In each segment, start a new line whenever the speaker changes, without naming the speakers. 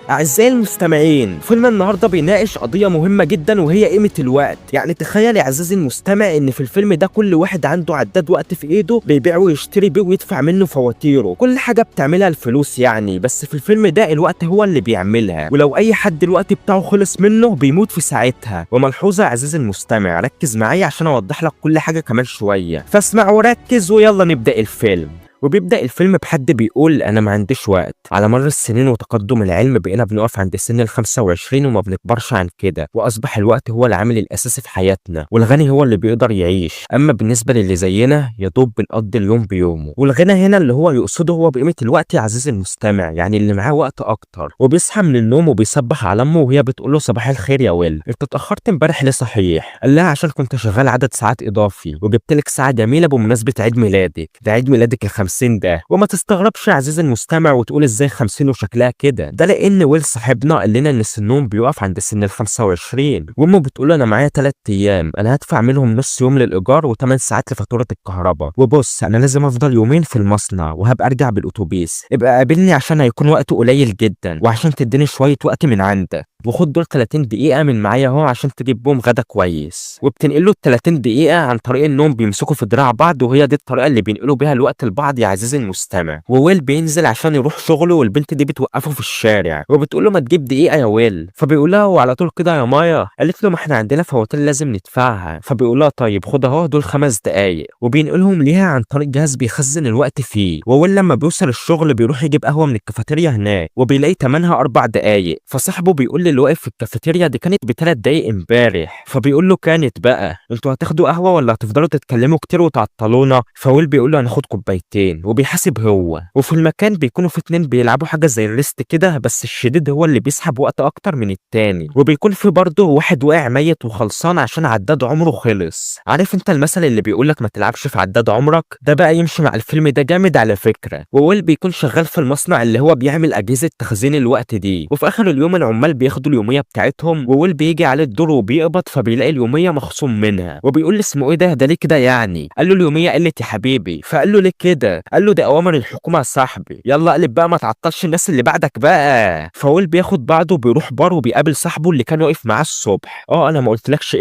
أعزائي المستمعين، فيلم النهارده بيناقش قضية مهمة جدا وهي قيمة الوقت. يعني تخيل يا عزيزي المستمع إن في الفيلم ده كل واحد عنده عداد وقت في إيده بيبيع ويشتري بيه ويدفع منه فواتيره، كل حاجة بتعملها الفلوس يعني، بس في الفيلم ده الوقت هو اللي بيعملها، ولو أي حد الوقت بتاعه خلص منه بيموت في ساعتها. وملحوظة يا عزيزي المستمع، ركز معايا عشان أوضح لك كل حاجة كمان شوية، فاسمع وركز ويلا نبدأ الفيلم. وبيبدأ الفيلم بحد بيقول أنا ما عنديش وقت، على مر السنين وتقدم العلم بقينا بنقف عند سن ال25 وما بنكبرش عن كده، وأصبح الوقت هو العامل الأساسي في حياتنا، والغني هو اللي بيقدر يعيش، أما بالنسبة للي زينا يا دوب بنقضي اليوم بيومه. والغنى هنا اللي هو يقصده هو بقيمة الوقت يا عزيزي المستمع، يعني اللي معاه وقت أكتر وبيصحى من النوم وبيصبح على أمه وهي بتقول له صباح الخير يا ويل، أنت اتأخرت امبارح ليه صحيح؟ قال لها عشان كنت شغال عدد ساعات إضافي وجبت لك ساعة جميلة بمناسبة عيد ميلادك، ده عيد ميلادك ال50 ده. وما تستغربش يا عزيزي المستمع وتقول ازاي 50 وشكلها كده، ده لان ويل صاحبنا قال لنا ان سنهم بيقف عند سن ال25، وامه بتقول انا معايا 3 ايام انا هدفع منهم نص يوم للايجار و8 ساعات لفاتوره الكهرباء، وبص انا لازم افضل يومين في المصنع وهبقى ارجع بالاتوبيس، ابقى قابلني عشان هيكون وقت قليل جدا وعشان تديني شويه وقت من عندك، وخد دول 30 دقيقة من معايا اهو عشان تجيب بهم غدا كويس. وبتنقله ال 30 دقيقة عن طريق انهم بيمسكوا في دراع بعض، وهي دي الطريقة اللي بينقلوا بيها الوقت لبعض يا عزيزي المستمع. وويل بينزل عشان يروح شغله والبنت دي بتوقفه في الشارع وبتقول له ما تجيب دقيقة يا ويل، فبيقول لها هو على طول كده يا مايا؟ قالت له ما احنا عندنا فواتير لازم ندفعها، فبيقول لها طيب خد اهو دول 5 دقايق، وبينقلهم ليها عن طريق جهاز بيخزن الوقت فيه. وويل لما بيوصل الشغل بيروح يجيب قهوة من الكافيتيريا هناك وبيلاقي تمنها 4 دقايق، فصاحبه بيقول للي واقف في الكافيتيريا دي كانت ب3 دقايق امبارح، فبيقول له كانت بقى انتوا هتاخدوا قهوة ولا هتفضلوا تتكلموا كتير وتعطلونا؟ فويل بيقول له هناخد كوبايتين وبيحاسب هو. وفي المكان بيكونوا في 2 بيلعبوا حاجة زي الريست كده، بس الشديد هو اللي بيسحب وقت اكتر من التاني، وبيكون في برضه واحد واقع ميت وخلصان عشان عداد عمره خلص. عارف انت المثل اللي بيقولك ما تلعبش في عداد عمرك؟ ده بقى يمشي مع الفيلم ده جامد على فكرة. وويل بيكون شغال في المصنع اللي هو بيعمل اجهزة تخزين الوقت دي، وفي اخر اليوم العمال بياخدوا اليومية بتاعتهم، وويل بيجي عليه الدور وبيقبض فبيلاقي اليومية مخصوم منها، وبيقول له اسمه ايه ده ليه كده يعني؟ قال له اليومية قلت يا حبيبي. فقال له ليه كده؟ قال له دي اوامر الحكومة يا صاحبي، يلا اقلب بقى ما تعطلش الناس اللي بعدك بقى. فويل بياخد بعضه وبيروح بار وبيقابل صاحبه اللي كان واقف معاه الصبح. انا ما قلتلكش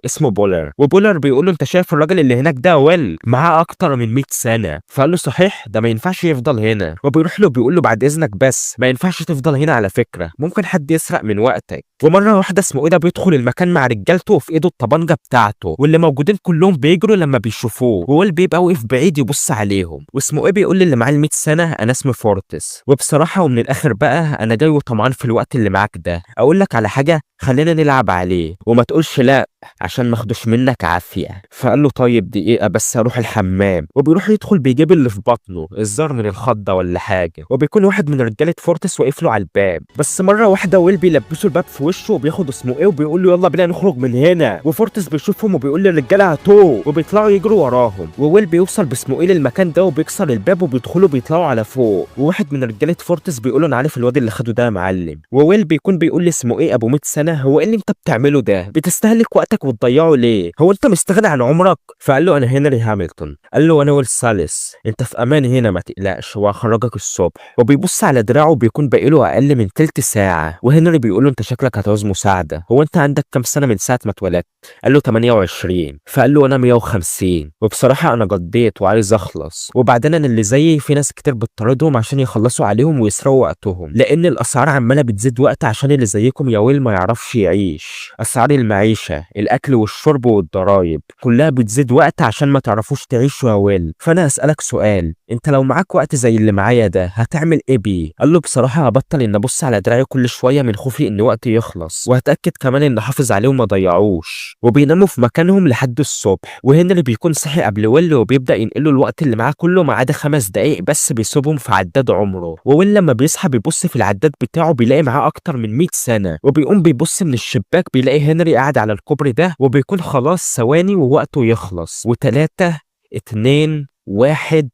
اسمه بولر. وبولر بيقول له انت شايف الراجل اللي هناك ده ويل معاه اكتر من 100 سنة؟ فقال له صحيح ده ما ينفعش يفضل هنا. وبيروح له بيقول له بعد اذنك بس ما ينفعش تفضل هنا على فكرة، ممكن حد يسرق من وقتك. ومره واحده اسمه ايه ده بيدخل المكان مع رجالته وفي ايده الطبنجه بتاعته، واللي موجودين كلهم بيجروا لما بيشوفوه، وويل بيبقى واقف بعيد يبص عليهم. واسمه ايه بيقول للي معاه ال 100 سنه انا اسمي فورتس، وبصراحه ومن الاخر بقى انا جاي وطمعان في الوقت اللي معاك ده، اقول لك على حاجه خلينا نلعب عليه وما تقولش لا عشان ما اخدوش منك عافيه. فقال له طيب دقيقه بس اروح الحمام. وبيروح يدخل بيجيب اللي في بطنه الزار من الخضه ولا حاجه، وبيكون واحد من رجاله فورتس واقف له على الباب. بس مره واحده ويل بيلبسه الباب في وشه وبياخد اسمه ايه وبيقول له يلا بينا نخرج من هنا. وفورتس بيشوفهم وبيقول للرجاله هاتوه وبيطلعوا يجروا وراهم. وويل بيوصل باسمه ايه للمكان ده وبيكسر الباب وبيدخلوا بيطلعوا على فوق، وواحد من رجاله فورتس بيقول له انا عارف الواد اللي خده ده يا معلم. وويل بيكون بيقول لاسمه ايه ابو 100 سنه هو ايه اللي انت بتعمله ده؟ بتستهلك وقتك وتضيعه ليه؟ هو انت مستغني عن عمرك؟ فقال له انا هنري هامilton. قال له انا ويل سالس، انت في امان هنا ما تقلقش وهخرجك الصبح. وبيبص على دراعه بيكون باقي له اقل من تلت ساعه، وهنري بيقول له انت شكلك هتعوز مساعده، هو انت عندك كام سنه من ساعه ما اتولدت؟ قال له 28. فقال له انا 150 وبصراحه انا قضيت وعايز اخلص، وبعدين انا اللي زيي في ناس كتير بتطاردهم عشان يخلصوا عليهم ويسرقوا وقتهم، لان الاسعار عماله بتزيد وقت عشان اللي زيكم يا ويل ما يعرفش يعيش. اسعار المعيشه الاكل والشرب والضرايب كلها بتزيد وقت عشان ما تعرفوش تعيشوا يا ويل. فانا اسالك سؤال، انت لو معاك وقت زي اللي معايا ده هتعمل ايه بيه؟ قال له بصراحه هبطل ان ابص على دراعي كل شويه من خوفي ان وقتي يخلص، وهتاكد كمان ان احافظ عليه وما ضيعوش. وبيناموا في مكانهم لحد الصبح، وهنري بيكون صحي قبل ويل وبيبدا ينقله الوقت اللي معاه كله ما عدا 5 دقايق بس بيسيبهم في عداد عمره. وويل لما بيصحى بيبص في العداد بتاعه بيلاقي معاه اكتر من 100 سنه، وبيقوم بيبص من الشباك بيلاقي هنري قاعد على الكوبري ده، وبيكون خلاص ثواني ووقته يخلص و3 2 1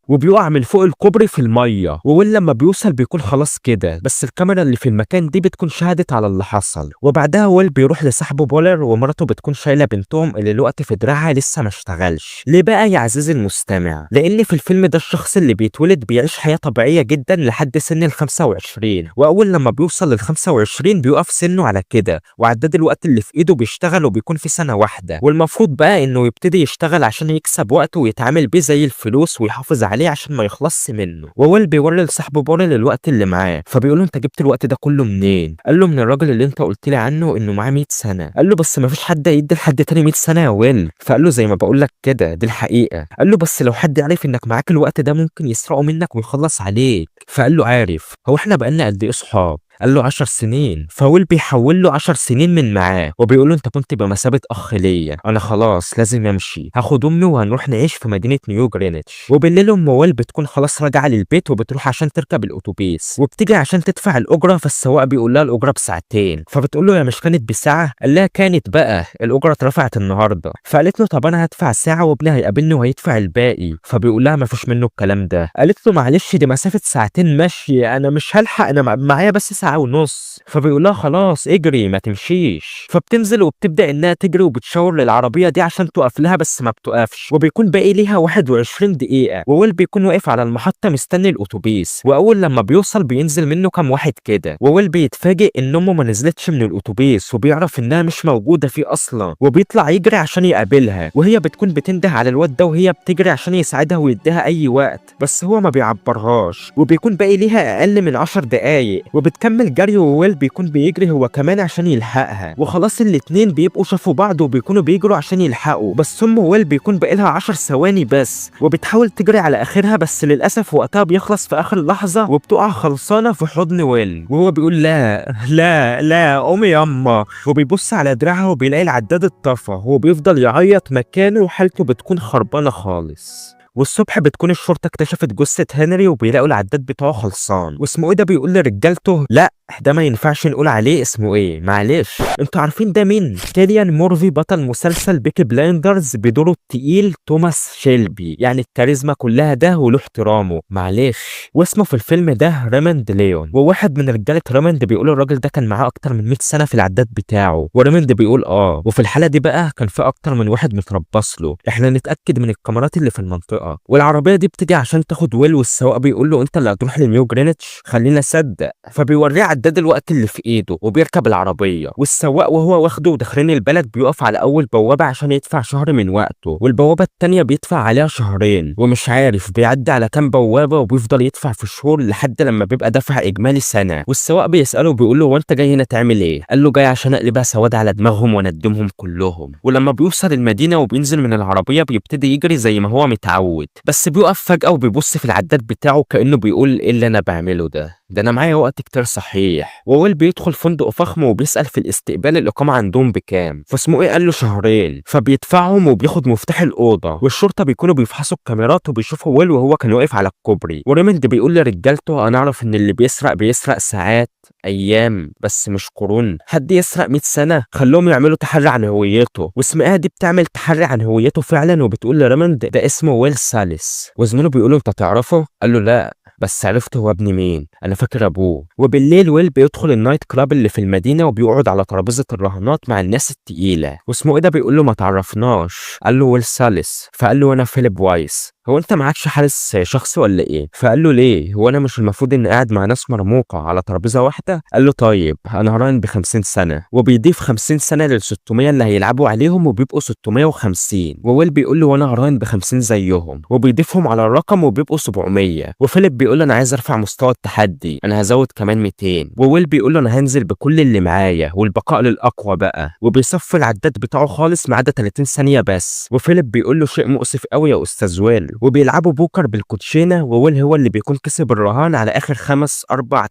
وبيقع من فوق الكوبري في الميه، وويل لما بيوصل بيكون خلاص كده، بس الكاميرا اللي في المكان دي بتكون شهدت على اللي حصل. وبعدها ويل بيروح لصاحبه بولر، ومراته بتكون شايله بنتهم اللي الوقت في دراعها لسه ما اشتغلش. ليه بقى يا عزيزي المستمع؟ لان في الفيلم ده الشخص اللي بيتولد بيعيش حياه طبيعيه جدا لحد سن ال 25، واول لما بيوصل لل 25 بيقف سنه على كده، وعداد الوقت اللي في ايده بيشتغل وبيكون في سنه واحده. والمفروض بقى انه يبتدي يشتغل عشان يكسب وقت ويتعامل بيه زي الفلوس ويحافظ عليه عشان ما يخلصش منه. وويل بيوري لصاحبه بورل الوقت اللي معاه، فبيقول له انت جبت الوقت ده كله منين؟ قال له من الراجل اللي انت قلت لي عنه انه معاه 100 سنه. قال له بس ما فيش حد هيدي لحد تاني 100 سنه يا ويل. فقال له زي ما بقول لك كده، دي الحقيقه. قال له بس لو حد عارف انك معاك الوقت ده ممكن يسرقه منك ويخلص عليك. فقال له عارف، هو احنا بقالنا قد ايه صحاب؟ قال له 10 سنين. فويل بيحول له 10 سنين من معاه، وبيقول له انت كنت بمثابه اخ ليا، انا خلاص لازم امشي، هاخد امي وهنروح نعيش في مدينه نيو جرينتش. وبالليل ام ويل بتكون خلاص راجعه للبيت، وبتروح عشان تركب الاتوبيس، وبتيجي عشان تدفع الاجره، فالسواق بيقول لها الاجره بساعتين. فبتقول له يا مش كانت بساعه؟ قال لها كانت بقى، الاجره اترفعت النهارده. فقالت له طب انا هدفع ساعه وابني هيقابلني وهيدفع الباقي. فبيقول لها ما فيش منه الكلام ده. قالت له معلش دي مسافه ساعتين مشي، انا مش هلحق، انا معايا بس ساعه ونص. فبيقول لها خلاص اجري ما تمشيش. فبتنزل وبتبدا انها تجري وبتشاور للعربيه دي عشان توقف لها، بس ما بتوقفش، وبيكون باقي ليها 21 دقيقه. وويل بيكون واقف على المحطه مستني الاتوبيس، واول لما بيوصل بينزل منه كام واحد كده، وويل بيتفاجئ ان امه ما نزلتش من الاتوبيس، وبيعرف انها مش موجوده فيه اصلا، وبيطلع يجري عشان يقابلها، وهي بتكون بتنده على الواد ده وهي بتجري عشان يساعدها ويديها اي وقت، بس هو ما بيعبرهاش، وبيكون باقي ليها اقل من 10 دقايق، وبتكمل جري، وويل بيكون بيجري هو كمان عشان يلحقها، وخلاص الاتنين بيبقوا شافوا بعض وبيكونوا بيجروا عشان يلحقوا، بس ام ويل بيكون باقي لها 10 ثواني بس، وبتحاول تجري على اخرها، بس للاسف وقتها بيخلص في اخر لحظه، وبتقع خلصانه في حضن ويل، وهو بيقول لا لا لا قومي ياما، وبيبص على دراعها وبيلاقي العداد اتطفى، وبيفضل يعيط مكانه وحالته بتكون خربانه خالص. والصبح بتكون الشرطه اكتشفت جثه هنري، وبيلاقوا العداد بتاعه خلصان، واسمه ايه ده بيقول لرجالته لا ده ما ينفعش نقول عليه اسمه ايه، معلش انتوا عارفين ده مين؟ كيليان مورفي بطل مسلسل بيكي بلايندرز بدوره التقيل توماس شيلبي، يعني الكاريزما كلها ده وله احترامه، معلش. واسمه في الفيلم ده ريموند ليون، وواحد من رجاله ريموند بيقول الراجل ده كان معاه اكتر من 100 سنه في العداد بتاعه، وريموند بيقول وفي الحاله دي بقى كان في اكتر من واحد متربص له، احنا نتاكد من الكاميرات اللي في المنطقه. والعربيه دي بتيجي عشان تاخد ويل، والسواق بيقول له انت اللي هتروح لنيو جرينتش، خلينا اصدق. فبيوريه عداد الوقت اللي في ايده، وبيركب العربيه، والسواق وهو واخده وداخلين البلد بيقف على اول بوابه عشان يدفع شهر من وقته، والبوابه التانيه بيدفع عليها شهرين، ومش عارف بيعدي على كام بوابه، وبيفضل يدفع في شهور لحد لما بيبقى دافع اجمالي سنه. والسواق بيساله بيقول له وانت جاي هنا تعمل ايه؟ قال له جاي عشان اقلبها سواد على دماغهم وندمهم كلهم. ولما بيوصل المدينه وبينزل من العربيه بيبتدي يجري زي ما هو متعود، بس بيقف فجاه وبيبص في العداد بتاعه كانه بيقول ايه اللي انا بعمله ده انا معايا وقت كتير صحيح. وويل بيدخل فندق فخم وبيسال في الاستقبال الاقامه عندهم بكام، فاسمه ايه قال له شهرين، فبيدفعهم وبياخد مفتاح الاوضه، والشرطه بيكونوا بيفحصوا الكاميرات وبيشوفوا ويل وهو كان واقف على الكوبري. وريموند بيقول لرجالته انا اعرف ان اللي بيسرق ساعات ايام بس مش قرون، حد يسرق 100 سنه خلوهم يعملوا تحري عن هويته. واسمها دي بتعمل تحري عن هويته فعلا، وبتقول لريموند ده اسمه ويل ساليس. وزميله بيقول له انت تعرفه؟ قال له لا بس عرفت هو ابن مين، انا فاكر ابوه. وبالليل ويل بيدخل النايت كلاب اللي في المدينه وبيقعد على ترابيزه الرهانات مع الناس التقيله، واسمه ايه ده بيقول له ما تعرفناش. قال له ويل ساليس. فقال له انا فيليب وايس. هو انت معكش حارس شخصي ولا ايه؟ فقال له ليه، هو انا مش المفروض اني قاعد مع ناس مرموقه على ترابيزه واحده؟ قال له طيب انا هراهن ب 50 سنه، وبيضيف 50 سنه لل 600 اللي هيلعبوا عليهم وبيبقوا 650. وويل بيقول له وانا هراهن ب 50 زيهم، وبيضيفهم على الرقم وبيبقوا 700. وفيليب بيقول له انا عايز ارفع مستوى التحدي، انا هزود كمان 200. وويل بيقول له انا هنزل بكل اللي معايا والبقاء للاقوى بقى، وبيصفي العداد بتاعه خالص ما عدا 30 ثانيه بس. وفيليب بيقول له شيء مؤسف قوي يا استاذ ويل، وبيلعبوا بوكر بالكوتشينه، وويل هو اللي بيكون كسب الرهان على اخر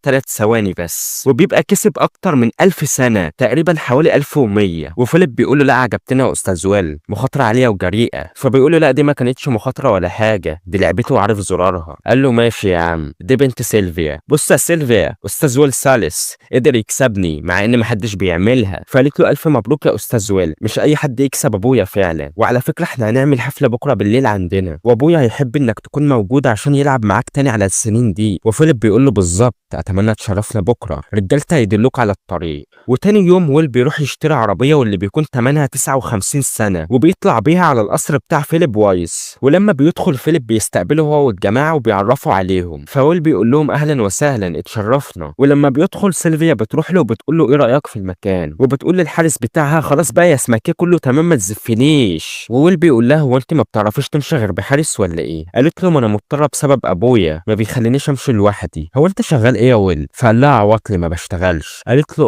3 ثواني بس، وبيبقى كسب اكتر من 1000 سنه تقريبا حوالي 1100. وفيليب بيقول له لا عجبتنا يا استاذ ويل، مخاطره عاليه وجريئه. فبيقول له لا دي ما كانتش مخاطره ولا حاجه، دي لعبته وعارف زرارها. قال له ماشي يا عم، دي بنت سيلفيا. بص يا سيلفيا، استاذ ويل ساليس قدر يكسبني مع ان محدش بيعملها. فقالت له الف مبروك يا استاذ ويل، مش اي حد يكسب ابويا فعلا، وعلى فكره احنا هنعمل حفله بكره بالليل عندنا، وابويا ابويا هيحب انك تكون موجود عشان يلعب معاك تاني على السنين دي. وفيليب بيقول له بالظبط، اتمنى تشرفنا بكره، رجالتها هيدلوك على الطريق. وتاني يوم ويل بيروح يشتري عربيه واللي بيكون ثمنها 59 سنه وبيطلع بيها على القصر بتاع فيليب وايس. ولما بيدخل فيليب بيستقبله هو والجماعه وبيعرفوا عليهم، فويل بيقول لهم اهلا وسهلا اتشرفنا. ولما بيدخل سيلفيا بتروح له وبتقول له ايه رايك في المكان، وبتقول للحارس بتاعها خلاص بقى يا اسماكيه كله تمام ما تزفنيش. وويل بيقول لها هو انت ما بتعرفيش تمشي غير بحارس ولا ايه؟ قالت له ما انا مضطره بسبب ابويا ما بيخلينيش امشي لوحدي. هو انت شغال ايه يا ويل؟ فقال لها عواطلي ما بشتغلش. قالت له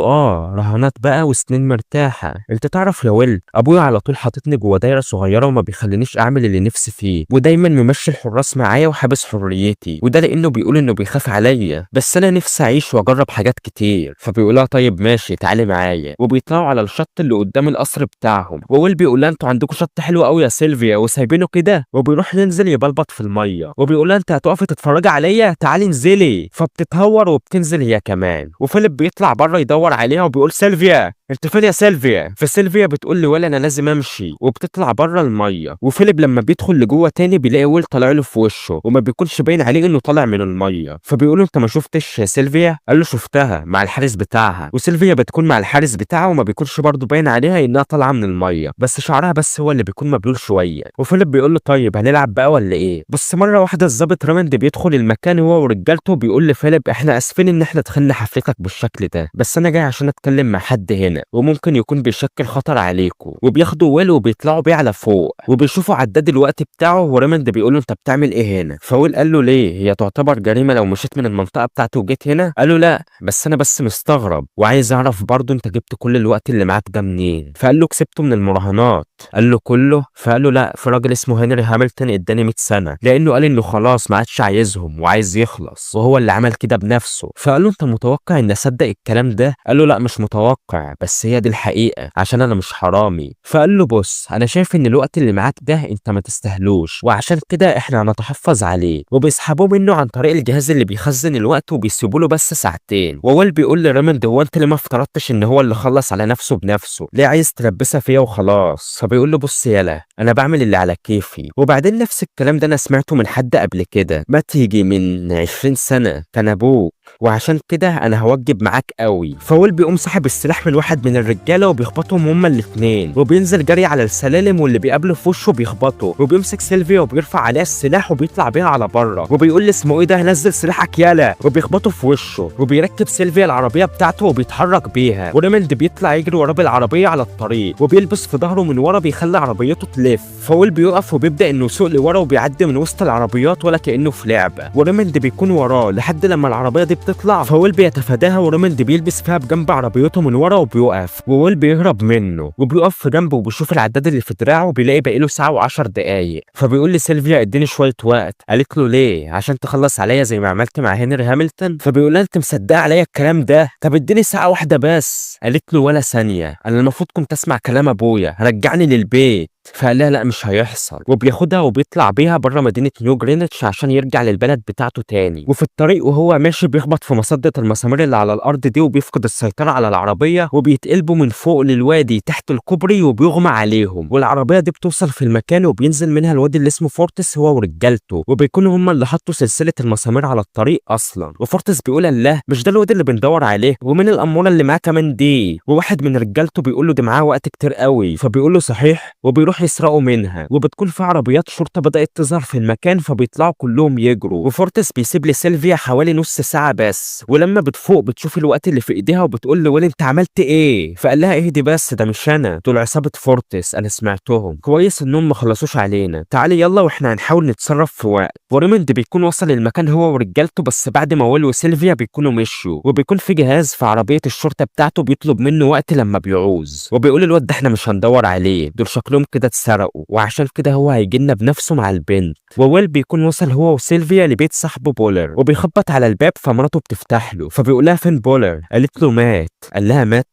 رهانات بقى وسنين مرتاحه. انت تعرف يا ويل ابويا على طول حاططني جوه دايره صغيره وما بيخلينيش اعمل اللي نفسي فيه، ودايما ممشي الحراس معايا وحابس حريتي، وده لانه بيقول انه بيخاف عليا، بس انا نفسي اعيش واجرب حاجات كتير. فبيقولها طيب ماشي تعالي معايا. وبيطلعوا على الشط اللي قدام القصر بتاعهم. وويل بيقول لها انتوا عندكم شط حلو قوي يا سيلفيا وسايبينه كده. وبيروح ينزل يبلبط في الميه وبيقول لها انت هتقفي تتفرجي عليا؟ تعالي انزلي. فبتتهور وبتنزل هي كمان. وفيليب بيطلع بره يدور عليها وبيقول سيلفيا انت فين يا سيلفيا؟ فسيلفيا بتقول لي ويل انا لازم امشي، وبتطلع بره الميه. وفيليب لما بيدخل لجوه تاني بيلاقي ويل طالع له في وشه وما بيكونش باين عليه انه طالع من الميه. فبيقول له انت ما شفتش يا سيلفيا؟ قال له شفتها مع الحارس بتاعها. وسيلفيا بتكون مع الحارس بتاعها وما بيكونش برضه باين عليها انها طالعه من الميه، بس شعرها بس هو اللي بيكون مبلول شويه. وفيليب بيقول له طيب هنلعب بقى ولا ايه؟ بس مره واحده الظابط ريموند بيدخل المكان هو ورجالته بيقول لفيليب احنا اسفين ان احنا دخلنا حفلتك بالشكل ده، بس انا جاي عشان اتكلم مع حد هنا وممكن يكون بيشكل خطر عليكم. وبياخدوا ويل وبيطلعوا بيه على فوق وبيشوفوا عداد الوقت بتاعه. وريموند بيقول له انت بتعمل ايه هنا؟ فويل قال له ليه هي تعتبر جريمه لو مشيت من المنطقه بتاعتي وجيت هنا؟ قال له لا بس انا بس مستغرب وعايز اعرف برضه انت جبت كل الوقت اللي معاك ده منين؟ فقال له كسبته من المراهنات. قال له كله؟ فقال له لا في راجل اسمه هنري هامilton اداني 100 سنه لانه قال انه خلاص ما عادش عايزهم وعايز يخلص وهو اللي عمل كده بنفسه. فقال له انت متوقع ان اصدق الكلام ده؟ قال له لا مش متوقع بس هي دي الحقيقه عشان انا مش حرامي. فقال له بص انا شايف ان الوقت اللي معاك ده انت ما تستاهلوش وعشان كده احنا هنتحفظ عليه. وبيسحبوه منه عن طريق الجهاز اللي بيخزن الوقت وبيسيبوا له بس ساعتين. وويل بيقول لريموند هو انت ليه ما افترضتش ان هو اللي خلص على نفسه بنفسه؟ ليه عايز تلبسها فيا وخلاص؟ فبيقول له بص يالا انا بعمل اللي على كيفي. وبعدين نفس الكلام ده انا سمعته من حد قبل كده مات يجي من 20 سنه كان ابوك، وعشان كده انا هوجب معاك قوي. فويل بيقوم سحب السلاح من واحد من الرجاله وبيخبطهم هما الاثنين وبينزل جري على السلالم واللي بيقابله في وشه بيخبطه وبيمسك سيلفيا وبيرفع عليها السلاح وبيطلع بيها على بره وبيقول لي اسمه ايه ده نزل سلاحك يالا وبيخبطه في وشه. وبيركب سيلفيا العربيه بتاعته وبيتحرك بيها. وريموند بيطلع يجري وراه بالعربيه على الطريق وبيلبس في ظهره من ورا بيخلي عربيته تلف. فويل بيقف وبيبدا انه يسوق لورا وبيعدي من وسط العربيات ولا كانه في لعبه. وريموند بيكون وراه لحد لما العربيه دي بتطلع فويل بيتفاداها وريموند بيلبس فيها بجنب عربيته من ورا وبيوقف. وويل بيهرب منه وبيقف في جنبه وبيشوف العداد اللي في دراعه وبيلاقي باقي له ساعه و10 دقايق. فبيقول لسيلفيا اديني شويه وقت. قالت له ليه؟ عشان تخلص عليا زي ما عملت مع هنري هامilton؟ فبيقول لها انت مصدقه عليا الكلام ده؟ طب اديني ساعه واحده بس. قالت له ولا ثانيه، انا المفروض كنت اسمع كلام ابويا، رجعني للبيت. فقال لها لا مش هيحصل. وبياخدها وبيطلع بيها بره مدينه نيو جرينتش عشان يرجع للبلد بتاعته تاني. وفي الطريق وهو ماشي بيخبط في مصدة المسامير اللي على الارض دي وبيفقد السيطره على العربيه وبيتقلبوا من فوق للوادي تحت الكوبري وبيغمى عليهم. والعربيه دي بتوصل في المكان وبينزل منها الوادي اللي اسمه فورتس هو ورجالته وبيكونوا هم اللي حطوا سلسله المسامير على الطريق اصلا. وفورتس بيقول الله مش ده الوادي اللي بندور عليه؟ ومن الاموره اللي معاه كمان دي؟ وواحد من رجالته بيقول له دي معاه وقت كتير قوي. فبيقول له صحيح. وبيروح يسرقوا منها وبتكون في عربيات شرطه بدات تظهر في المكان فبيطلعوا كلهم يجروا. وفورتس بيسيب لسيلفيا حوالي نص ساعه بس. ولما بتفوق بتشوف الوقت اللي في ايديها وبتقول له ويل انت عملت ايه؟ فقال لها اهدي بس ده مش انا، دول عصابه فورتس انا سمعتهم كويس انهم ما خلصوش علينا، تعالي يلا واحنا هنحاول نتصرف في وقت. وريموند بيكون وصل المكان هو ورجالته بس بعد ما ويل وسيلفيا بيكونوا مشوا وبيكون في جهاز في عربيه الشرطه بتاعته بيطلب منه وقت لما بيعوز. وبيقول الواد ده احنا مش هندور عليه، دول شكلهم كده اتسرقوا وعشان كده هو هيجينا بنفسه مع البنت. وويل بيكون وصل هو وسيلفيا لبيت صاحبه بولر وبيخبط على الباب فمراته بتفتح له. فبيقول لها فين بولر؟ قالت له مات. قال لها مات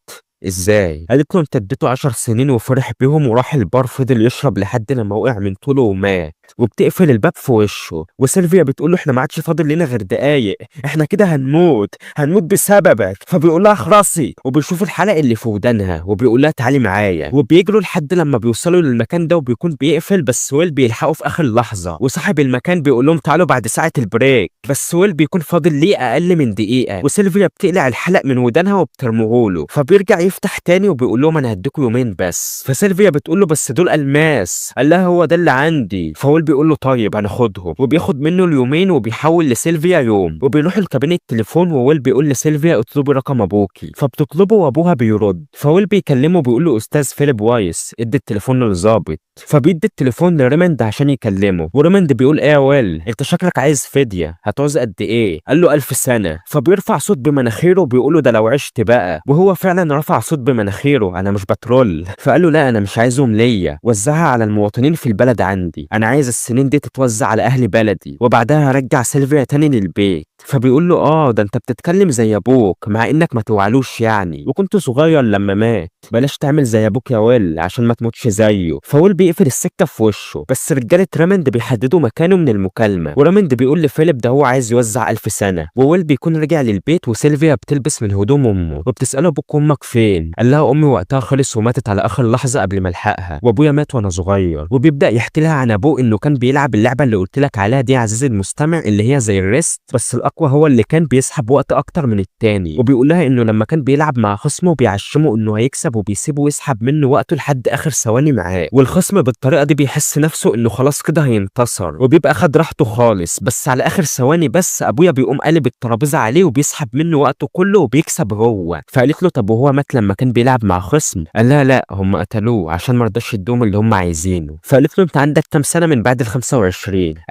ازاي؟ قالت له انت اديته 10 سنين وفرح بيهم وراح البار فضل يشرب لحد لما وقع من طوله ومات. وبتقفل الباب في وشه. وسيلفيا بتقول له احنا ما عادش فاضل لنا غير دقايق، احنا كده هنموت بسببك. فبيقول لها اخرسي، وبيشوف الحلق اللي في ودانها وبيقول لها تعالي معايا. وبيجروا لحد لما بيوصلوا للمكان ده وبيكون بيقفل، بس ويل بيلحقوا في اخر لحظه. وصاحب المكان بيقول لهم تعالوا بعد ساعه البريك، بس ويل بيكون فاضل ليه اقل من دقيقه. وسيلفيا بتقلع الحلق من ودانها وبترميه له، فبيرجع يفتح تاني وبيقول لهم انا هديكوا يومين بس. فسيلفيا بتقول له بس دول الماس. قال لها هو ده اللي عندي. فويل بيقول له طيب هناخدهم، وبياخد منه اليومين وبيحول لسيلفيا يوم. وبيروحوا لكابينه التليفون وويل بيقول لسيلفيا اطلبي رقم ابوكي، فبتطلبه وابوها بيرد. فويل بيكلمه بيقول له استاذ فيليب وايس ادي التليفون للظابط. فبيدي التليفون لريموند عشان يكلمه. وريموند بيقول ايه يا ويل انت شكلك عايز فديه، هتعوز قد ايه؟ قال له 1000 سنه. فبيرفع صوت بمناخيره وبيقول له ده لو عشت بقى. وهو فعلا رفع صوت بمناخيره انا مش بترول. فقال له لا انا مش عايزهم ليا، وزعها على المواطنين في البلد عندي، انا عايز السنين دي تتوزع على اهل بلدي وبعدها هرجع سيلفيا تاني للبيت. فبيقول له ده انت بتتكلم زي ابوك مع انك ما توعلوش يعني، وكنت صغير لما مات، بلاش تعمل زي ابوك يا ويل عشان ما تموتش زيه. فويل بيقفل السكه في وشه، بس رجاله ريموند بيحددوا مكانه من المكالمه. وريموند بيقول لفيليب ده هو عايز يوزع 1000 سنه. وويل بيكون رجع للبيت وسيلفيا بتلبس من هدوم امه وبتساله ابوك وامك فين. قال لها امي وقتها خلص وماتت على اخر لحظه قبل ما الحقها، وابويا مات وانا صغير. وبيبدا يحكي لها عن ابوه انه كان بيلعب اللعبه اللي قلت لك عليها دي يا عزيزي المستمع، اللي هي زي الريست، بس الاقوى هو اللي كان بيسحب وقت اكتر من التاني. وبيقول لها انه لما كان بيلعب مع خصمه بيعشمه انه هيكسب وبيسيبه يسحب منه وقته لحد اخر ثواني معاه، والخصم بالطريقه دي بيحس نفسه انه خلاص كده هينتصر وبيبقى خد راحته خالص. بس على اخر ثواني بس ابويا بيقوم قالب الترابيزه عليه وبيسحب منه وقته كله وبيكسب هو. فقالت له طب وهو مات لما كان بيلعب مع خصم؟ قال لها لا هم قتلوه عشان ما رضاش يدوهم اللي هم عايزينه. فقالت له انت عندك كام سنه من بعد ال 25؟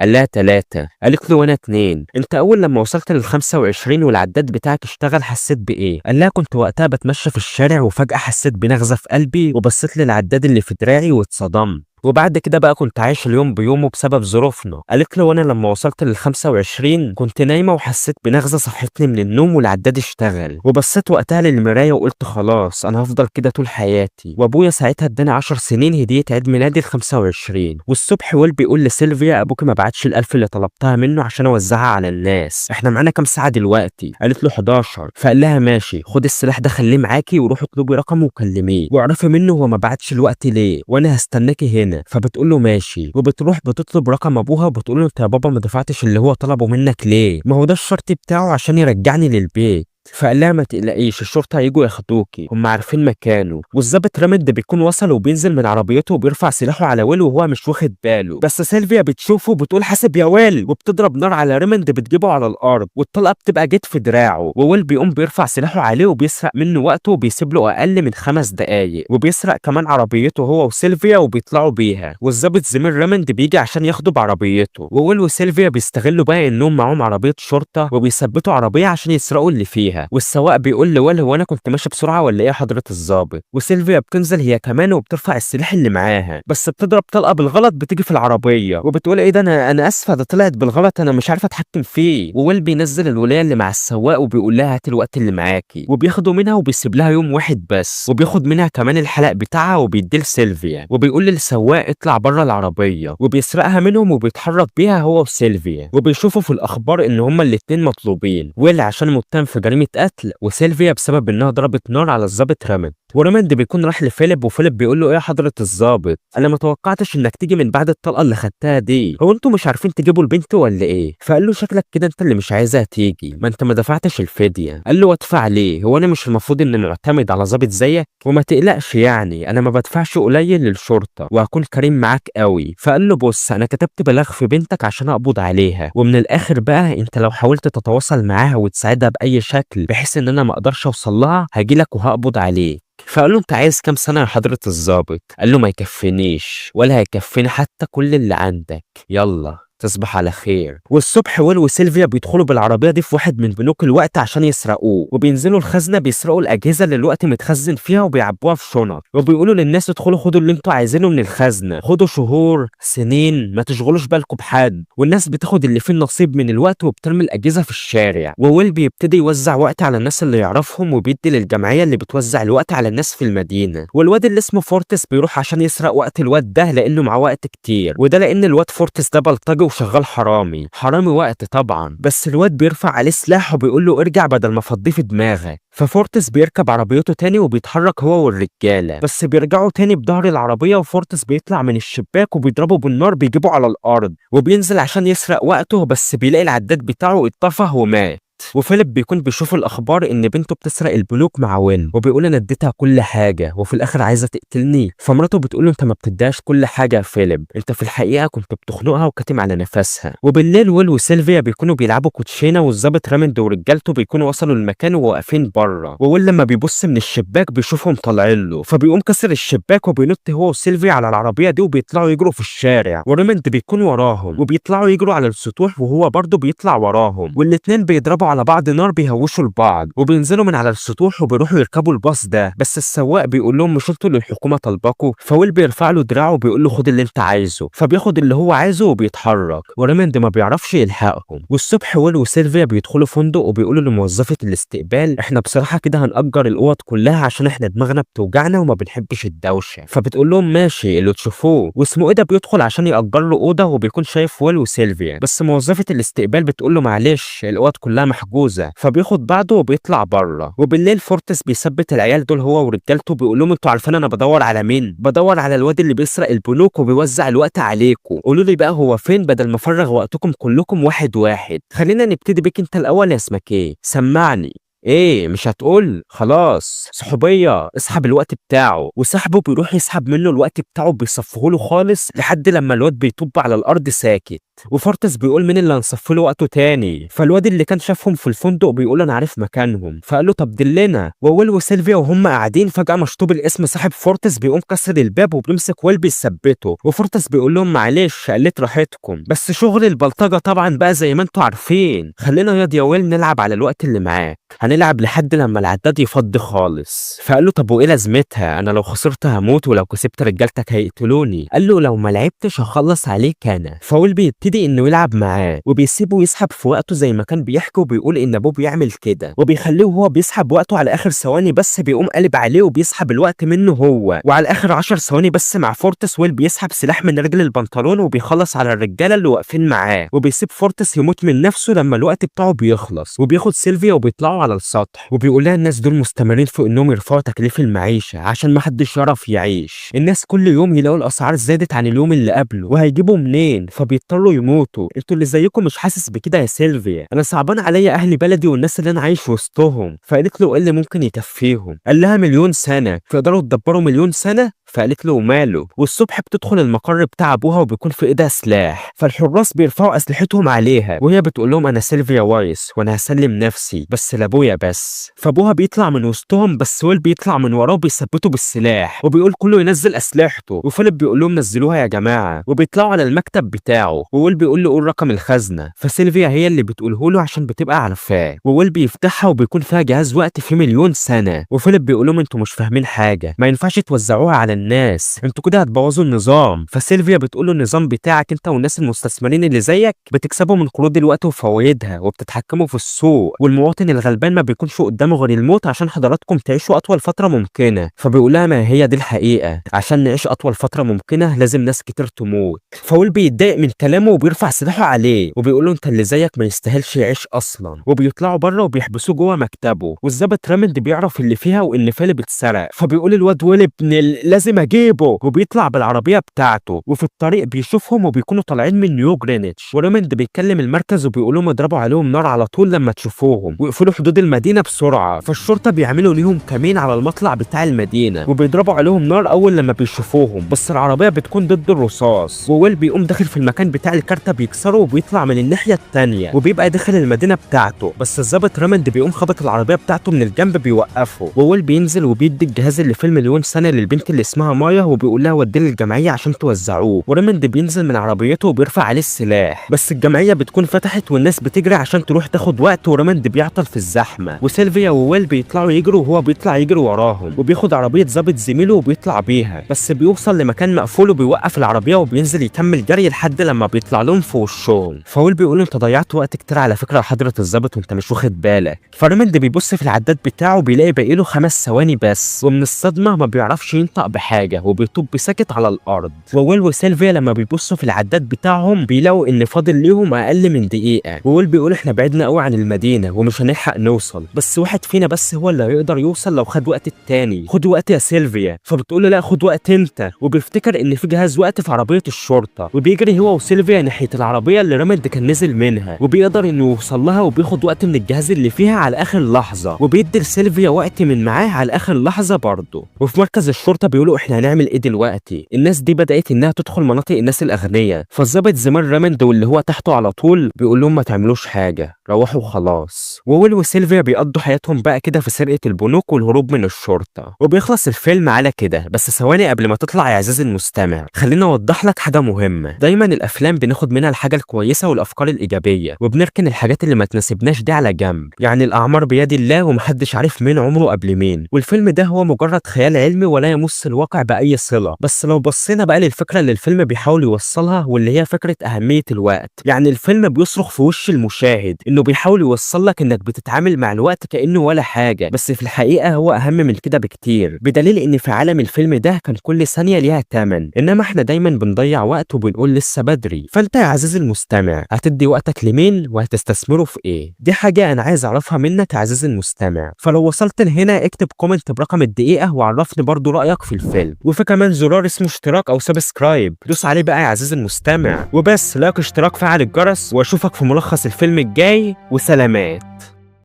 قال لها 3. قالت له وانا 2. انت اول لما وصلت لل 25 والعداد بتاعك اشتغل حسيت بايه؟ قال لها كنت وقتها بتمشى في الشارع وفجاه حسيت بنغزه في قلبي وبصيت للعداد اللي في دراعي واتصدمت، وبعد كده بقى كنت عايش اليوم بيومه بسبب ظروفنا. قالت له وانا لما وصلت لل 25 كنت نايمه وحسيت بنغزه صحتني من النوم والعداد اشتغل، وبصيت وقتها للمرايه وقلت خلاص انا هفضل كده طول حياتي. وابويا ساعتها اداني 10 سنين هديه عيد ميلادي ال 25. والصبح ويل بيقول لسيلفيا ابوك ما بعتش ال1000 اللي طلبتها منه عشان اوزعها على الناس، احنا معانا كام ساعه دلوقتي؟ قالت له 11. فقال لها ماشي خد السلاح ده خليه معاكي وروحي اطلبي رقمه وكلميه واعرفي منه هو ما بعتش الوقت ليه وانا هستناكي هنا. فبتقول له ماشي، وبتروح بتطلب رقم ابوها وبتقول له انت يا بابا ما دفعتش اللي هو طلبه منك ليه؟ ما هو ده الشرط بتاعه عشان يرجعني للبيت. فقال لها ما تقلقيش الشرطه هيجوا ياخدوكي، هم عارفين مكانه. والظابط ريموند بيكون وصل وبينزل من عربيته وبيرفع سلاحه على ويل وهو مش واخد باله، بس سيلفيا بتشوفه وبتقول حاسب يا ويل وبتضرب نار على ريموند بتجيبه على الارض والطلقه بتبقى جت في دراعه. وويل بيقوم بيرفع سلاحه عليه وبيسرق منه وقته وبيسيب له اقل من 5 دقايق، وبيسرق كمان عربيته هو وسيلفيا وبيطلعوا بيها. والظابط زميل ريموند بيجي عشان ياخده بعربيته، وويل وسيلفيا بيستغلوا بقى انهم معاهم عربيه شرطه وبيثبتوا عربيه عشان يسرقوا اللي فيها. والسواق بيقول لويل هو انا كنت ماشي بسرعه ولا ايه حضره الظابط؟ وسيلفيا بتنزل هي كمان وبترفع السلاح اللي معاها، بس بتضرب طلقه بالغلط بتيجي في العربيه وبتقول ايه ده انا اسفه ده طلعت بالغلط انا مش عارفه اتحكم فيه. وويل بينزل الولايه اللي مع السواق وبيقول لها هات الوقت اللي معاكي، وبياخدوا منها وبيسيب لها يوم واحد بس، وبياخد منها كمان الحلق بتاعها وبيديه لسيلفيا وبيقول للسواق اطلع بره العربيه، وبيسرقها منهم وبيتحرك بيها هو وسيلفيا. وبيشوفوا في الاخبار ان هما الاتنين مطلوبين، ويل عشان متهم في جريمه قتل وسيلفيا بسبب انها ضربت نار على الظابط ريموند. وريموند بيكون راح لفيليب وفيليب بيقول له ايه يا حضره الظابط انا ما توقعتش انك تيجي من بعد الطلقه اللي خدتها دي، هو انتوا مش عارفين تجيبوا البنت ولا ايه؟ فقال له شكلك كده انت اللي مش عايزها تيجي، ما انت ما دفعتش الفديه. قال له وادفع ليه؟ هو انا مش المفروض اني معتمد على ظابط زيك؟ وما تقلقش يعني انا ما بدفعش قليل للشرطه وهكون كريم معاك قوي. فقال له بص انا كتبت بلاغ في بنتك عشان اقبض عليها، ومن الاخر بقى انت لو حاولت تتواصل معاها وتساعدها باي شكل بحيث ان انا ما اقدرش اوصل لها هجيلك وهقبض عليك. فقال له انت عايز كام سنه يا حضره الظابط؟ قال له ما يكفينيش ولا هيكفيني حتى كل اللي عندك، يلا. تصبح على خير. والصبح ويل وسيلفيا بيدخلوا بالعربيه دي في واحد من بنوك الوقت عشان يسرقوه، وبينزلوا الخزنه بيسرقوا الاجهزه اللي الوقت متخزن فيها وبيعبوها في شنط، وبيقولوا للناس ادخلوا خدوا اللي انتوا عايزينه من الخزنه، خدوا شهور سنين ما تشغلوش بالكم بحد. والناس بتاخد اللي فيه النصيب من الوقت وبترمي الاجهزه في الشارع. وويل بيبتدي يوزع وقت على الناس اللي يعرفهم وبيدي للجمعيه اللي بتوزع الوقت على الناس في المدينه. والواد اللي اسمه فورتس بيروح عشان يسرق وقت الواد ده لانه معاه وقت كتير، وده لان الواد فورتس ده بلطجي وشغال حرامي وقت طبعا. بس الواد بيرفع عليه سلاح وبيقول له ارجع بدل ما افضيه في دماغك. ففورتس بيركب عربيته تاني وبيتحرك هو والرجاله، بس بيرجعوا تاني بظهر العربيه وفورتس بيطلع من الشباك وبيضربه بالنار بيجيبه على الارض، وبينزل عشان يسرق وقته بس بيلاقي العداد بتاعه اتطفى ومات. وفيليب بيكون بيشوف الاخبار ان بنته بتسرق البنوك مع ويل، وبيقول انا اديتها كل حاجه وفي الاخر عايزه تقتلني. فمراته بتقول له انت ما بتديهاش كل حاجه يا فيليب، انت في الحقيقه كنت بتخنقها وكاتم على نفسها. وبالليل ويل وسيلفيا بيكونوا بيلعبوا كوتشينه والظابط رامند ورجالته بيكونوا وصلوا المكان وواقفين بره، وويل لما بيبص من الشباك بيشوفهم طالعين له، فبيقوم كسر الشباك وبينط هو وسيلفيا على العربيه دي وبيطلعوا يجروا في الشارع، ورامند بيكون وراهم وبيطلعوا يجروا على السطوح وهو برضه بيطلع وراهم، والاتنين بيضربوا على بعض نار بيهوشوا لبعض، وبينزلوا من على السطوح وبيروحوا يركبوا الباص ده. بس السواق بيقول لهم مش انتوا اللي الحكومه طالباكوا؟ فويل بيرفع له دراعه وبيقول له خد اللي انت عايزه، فبياخد اللي هو عايزه وبيتحرك، وريموند ما بيعرفش يلحقهم. والصبح ويل وسيلفيا بيدخلوا فندق وبيقولوا لموظفه الاستقبال احنا بصراحه كده هنأجر الاوض كلها عشان احنا دماغنا بتوجعنا وما بنحبش الدوشه. فبتقول لهم ماشي اللي تشوفوه، واسمه ايه ده بيدخل عشان يأجر له اوضه وبيكون شايف ويل وسيلفيا، بس موظفه الاستقبال بتقول له معلش الاوض كلها محجوزه، فبياخد بعضه وبيطلع بره. وبالليل فورتس بيثبت العيال دول هو ورجالته، بيقول لهم انتوا عارفين انا بدور على مين؟ بدور على الواد اللي بيسرق البنوك وبيوزع الوقت عليكم، قولوا لي بقى هو فين بدل ما افرغ وقتكم كلكم واحد واحد. خلينا نبتدي بيك انت الاول يا اسمك ايه؟ سمعني. ايه مش هتقول؟ خلاص صحوبيه اسحب الوقت بتاعه، وصاحبه بيروح يسحب منه الوقت بتاعه بيصفه له خالص لحد لما الواد بيطب على الارض ساكت. وفورتس بيقول مين اللي هنصفي له وقته تاني؟ فالواد اللي كان شافهم في الفندق بيقول انا عارف مكانهم، فقال له طب دلنا. وويل وسيلفيا وهم قاعدين فجاه مشطوب الاسم صاحب فورتس بيقوم كسر الباب وبيمسك ويل بيثبته، وفورتس بيقول لهم معلش قلت راحتكم بس شغل البلطجه طبعا بقى زي ما انتوا عارفين، خلينا يا ويل نلعب على الوقت اللي معاك، هنلعب لحد لما العداد يفضي خالص. فقال له طب وايه لازمتها؟ انا لو خسرت هموت ولو كسبت رجالتك هيقتلوني. قال له لو ما لعبتش هخلص عليك انا. فويل بيبتدي انه يلعب معاه وبيسيبه يسحب في وقته زي ما كان بيحكي، وبيقول ان ابوه بيعمل كده وبيخليه وهو بيسحب وقته على اخر ثواني بس بيقوم قلب عليه وبيسحب الوقت منه هو، وعلى اخر 10 ثواني بس مع فورتس ويل بيسحب سلاح من رجل البنطلون وبيخلص على الرجاله اللي واقفين معاه، وبيسيب فورتس يموت من نفسه لما الوقت بتاعه بيخلص، وبياخد سيلفيا وبيطلعوا على السطح وبيقول لها الناس دول مستمرين في انهم يرفعوا تكليف المعيشه عشان ما حدش يعرف يعيش، الناس كل يوم يلاقوا الاسعار زادت عن اليوم اللي قبله وهيجيبوا منين؟ فبيضطروا يموتوا. انتوا اللي زيكم مش حاسس بكده يا سيلفيا؟ انا صعبان عليا اهل بلدي والناس اللي انا عايش وسطهم. فقالت له ايه اللي ممكن يكفيهم؟ قال لها 1,000,000 سنه، تقدروا تدبروا 1,000,000 سنه؟ فقالت له وماله. والصبح بتدخل المقر بتاع ابوها وبيكون في ايدها سلاح، فالحراس بيرفعوا اسلحتهم عليها وهي بتقول لهم انا سيلفيا وايس وانا هسلم نفسي بس لابويا بس. فابوها بيطلع من وسطهم بس ويل بيطلع من وراه وبيثبته بالسلاح وبيقول كله ينزل اسلحته، وفيليب بيقول لهم نزلوها يا جماعه، وبيطلعوا على المكتب بتاعه وويل بيقول له قول رقم الخزنه، فسيلفيا هي اللي بتقوله له عشان بتبقى عارفاه، وويل بيفتحها وبيكون فيها جهاز وقت فيه 1,000,000 سنه، وفيليب بيقول لهم انتوا مش فاهمين حاجه، ما ينفعش توزعوها على الناس، انتوا كده هتبوظوا النظام. فسيلفيا بتقول له النظام بتاعك انت والناس المستثمرين اللي زيك بتكسبوا من قروض الوقت وفوائدها وبتتحكموا في السوق، والمواطن الغلبان ما بيكونش قدامه غير الموت عشان حضراتكم تعيشوا اطول فتره ممكنه. فبيقول لها ما هي دي الحقيقه، عشان نعيش اطول فتره ممكنه لازم ناس كتير تموت. فويل بيتضايق من كلامه وبيرفع سلاحه عليه وبيقول له انت اللي زيك ما يستاهلش يعيش اصلا، وبيطلعوا بره وبيحبسوه جوه مكتبه، والظابط رامند بيعرف اللي فيها وان فيليب اتسرق، فبيقول الواد ويل ابن لازم اجيبه، وبيطلع بالعربيه بتاعته، وفي الطريق بيشوفهم وبيكونوا طالعين من نيو جرينتش، ورامند بيتكلم المركز وبيقول لهم اضربوا عليهم نار على طول لما تشوفوهم ويقفلوا حدود المدينه بسرعه. فالشرطه بيعملوا ليهم كمين على المطلع بتاع المدينه وبيضربوا عليهم نار اول لما بيشوفوهم، بس العربيه بتكون ضد الرصاص، وويل بيقوم داخل في المكان بتاع الكارته بيكسره وبيطلع من الناحيه الثانيه وبيبقى داخل المدينه بتاعته، بس الظابط رامند بيقوم خبط العربيه بتاعته من الجنب بيوقفه، وويل بينزل وبيدي الجهاز اللي فيه 1,000,000 سنه للبنت اللي اسمها اسمها مايا وبيقول لها وديه للجمعيه عشان توزعوه، وريموند بينزل من عربيته وبيرفع عليه السلاح، بس الجمعيه بتكون فتحت والناس بتجري عشان تروح تاخد وقت، وريموند بيعطل في الزحمه، وسيلفيا وويل بيطلعوا يجروا وهو بيطلع يجري وراهم، وبياخد عربيه ظابط زميله وبيطلع بيها، بس بيوصل لمكان مقفول وبيوقف العربيه وبينزل يكمل جري لحد لما بيطلع لهم في وشهم. فويل بيقول انت ضيعت وقت كتير على فكره يا حضره الظابط وانت مش واخد بالك. فريموند بيبص في العداد بتاعه بيلاقي باقي له 5 ثواني بس، ومن الصدمه ما بيعرفش ينطق بحاجه وبيطب ساكت على الارض. وويل وسيلفيا لما بيبصوا في العداد بتاعهم بيلاقوا ان فاضل ليهم اقل من دقيقه، وويل بيقول احنا بعدنا قوي عن المدينه ومش هنلحق نوصل، بس واحد فينا بس هو اللي هيقدر يوصل لو خد وقت التاني. خد وقت يا سيلفيا. فبتقول له لا خد وقت انت، وبيفتكر ان في جهاز وقت في عربيه الشرطه، وبيجري هو وسيلفيا ناحيه العربيه اللي ريموند كان نزل منها، وبيقدر انه يوصل لها وبياخد وقت من الجهاز اللي فيها على اخر لحظه، وبيدي لسيلفيا وقت من معاه على اخر لحظه برضه. وفي مركز الشرطه بيقولوا احنا هنعمل ايه دلوقتي؟ الناس دي بدات انها تدخل مناطق الناس الاغنياء، فالظابط زمان ريموند واللي هو تحته على طول بيقول لهم ما تعملوش حاجه، روحوا خلاص. وويل وسيلفيا بيقضوا حياتهم بقى كده في سرقه البنوك والهروب من الشرطه، وبيخلص الفيلم على كده. بس ثواني قبل ما تطلع يا عزيزي المستمع، خلينا اوضح لك حاجه مهمه. دايما الافلام بناخد منها الحاجه الكويسه والافكار الايجابيه، وبنركن الحاجات اللي ما تناسبناش دي على جنب، يعني الاعمار بيد الله ومحدش عارف مين عمره قبل مين، والفيلم ده هو مجرد خيال علمي ولا يمس الواقع باي صله. بس لو بصينا بقى للفكره اللي الفيلم بيحاول يوصلها، واللي هي فكره اهميه الوقت، يعني الفيلم بيصرخ في وش المشاهد انه بيحاول يوصل لك انك بتتعامل مع الوقت كانه ولا حاجه، بس في الحقيقه هو اهم من كده بكتير، بدليل ان في عالم الفيلم ده كان كل ثانيه ليها ثمن، انما احنا دايما بنضيع وقت وبنقول لسه بدري. فانت يا عزيزي المستمع هتدي وقتك لمين وهتستثمره في ايه؟ دي حاجه انا عايز اعرفها منك يا عزيزي المستمع. فلو وصلت لهنا اكتب كومنت برقم الدقيقه وعرفني برضو رايك في الفيلم، وفي كمان زرار اسمه اشتراك او سبسكرايب دوس عليه بقى يا عزيزي المستمع، وبس لايك اشتراك فعل الجرس، واشوفك في ملخص الفيلم الجاي، وسلامات.